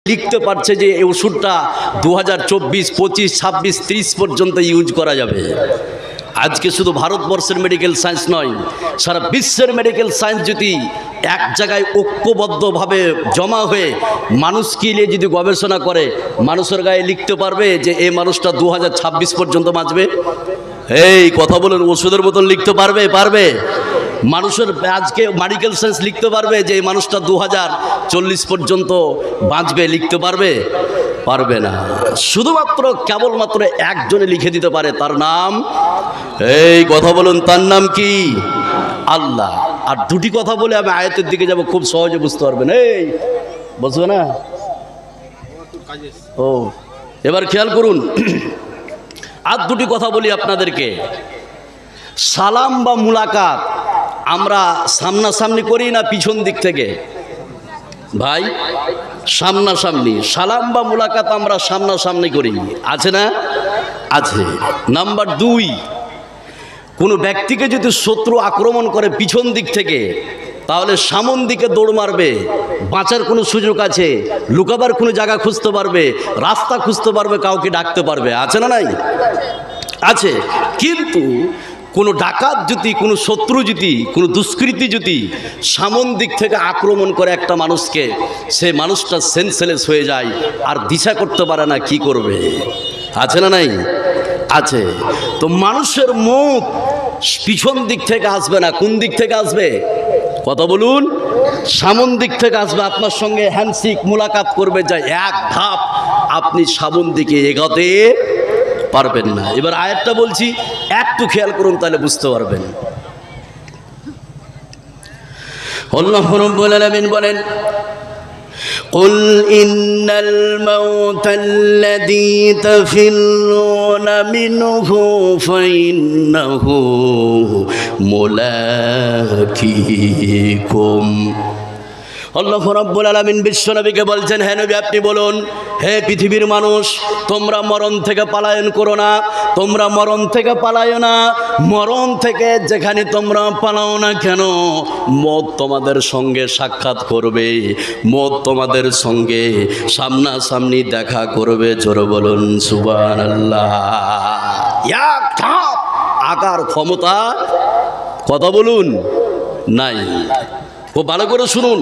লিখতে পারছে যে এই ওষুধটা 2024, 25, 26, 30 পর্যন্ত ইউজ করা যাবে। আজকে শুধু ভারতবর্ষের মেডিকেল সায়েন্স নয়, সারা বিশ্বের মেডিকেল সায়েন্স যদি এক জায়গায় ঐক্যবদ্ধভাবে জমা হয়ে মানুষকে নিয়ে যদি গবেষণা করে, মানুষের গায়ে লিখতে পারবে যে এই মানুষটা 2026 পর্যন্ত বাঁচবে। এই কথা বলেন, ওষুধের মতন লিখতে পারবে? পারবে। মানুষের আজকে মেডিকেল সায়েন্স লিখতে পারবে যে এই মানুষটা 2040 পর্যন্ত বাঁচবে, লিখতে পারবে? পারবে না। শুধুমাত্র কেবলমাত্র একজনে লিখে দিতে পারে, তার নাম, এই কথা বলুন, তার নাম কি? আল্লাহ। আর দুটি কথা বলে আমি আয়াতের দিকে যাব, খুব সহজে বুঝতে পারবেন। এই বুঝবে না? ও এবার খেয়াল করুন, আর দুটি কথা বলি আপনাদেরকে। সালাম বা মুলাকাত আমরা সামনাসামনি করি না পিছন দিক থেকে? ভাই সামনাসামনি। সালাম বা মুলাকাত আমরা সামনাসামনি করি, আছে না? আছে। নাম্বার 2, কোনো ব্যক্তিকে যদি শত্রু আক্রমণ করে পিছন দিক থেকে, তাহলে সামন দিকে দৌড় মারবে, বাঁচার কোনো সুযোগ আছে, লুকাবার কোনো জায়গা খুঁজতে পারবে, রাস্তা খুঁজতে পারবে, কাউকে ডাকতে পারবে, আছে না নাই? আছে। কিন্তু কোনো ডাকাত যদি, কোনো শত্রু যদি, কোনো দুষ্কৃতী যদি সামন দিক থেকে আক্রমণ করে একটা মানুষকে, সে মানুষটা সেন্সলেস হয়ে যায়, আর দিশা করতে পারে না কি করবে, আছে না নাই? আছে। তো মানুষের মুখ পিছন দিক থেকে আসবে না, কোন দিক থেকে আসবে? কথা বলুন। সামন দিক থেকে আসবে, আপনার সঙ্গে হ্যান্ডশেক মুলাকাত করবে, যায় এক ধাপ আপনি সামন দিকে এগোতে পারবেন না। এবার আয়াতটা বলছি, একটু খেয়াল করুন, তাহলে বুঝতে পারবেন। আল্লাহ রাব্বুল আলামিন বলেন, قل إن الموت الذي تفرون منه فإنه ملاقيكم। আল্লাহ রাব্বুল আলামিন বিশ্বনবীকে বলছেন, হে নবী আপনি বলুন, হে পৃথিবীর মানুষ, তোমরা মরণ থেকে পলায়ন করো না, তোমরা মরণ থেকে পালায়ো না। মরণ থেকে যেখানে তোমরা পালাও না কেন, মত তোমাদের সঙ্গে সাক্ষাৎ করবে, মত তোমাদের সঙ্গে সামনাসামনি দেখা করবে। জোরে বলুন সুবহানাল্লাহ। এক ধাপ আগার ক্ষমতা, কথা বলুন, নাই। ও ভালো করে শুনুন,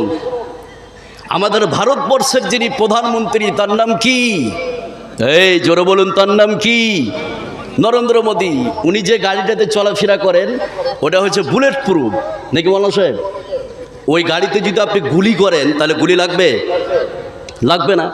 আমাদের ভারতবর্ষের যিনি প্রধানমন্ত্রী, তার নাম কি? এই জোরে বলুন, তার নাম কি? নরেন্দ্র মোদী। উনি যে গাড়িটাতে চলাফেরা করেন, ওটা হচ্ছে বুলেট প্রুফ, নাকি মৌলানা সাহেব? ওই গাড়িতে যদি আপনি গুলি করেন, তাহলে গুলি লাগবে? লাগবে না।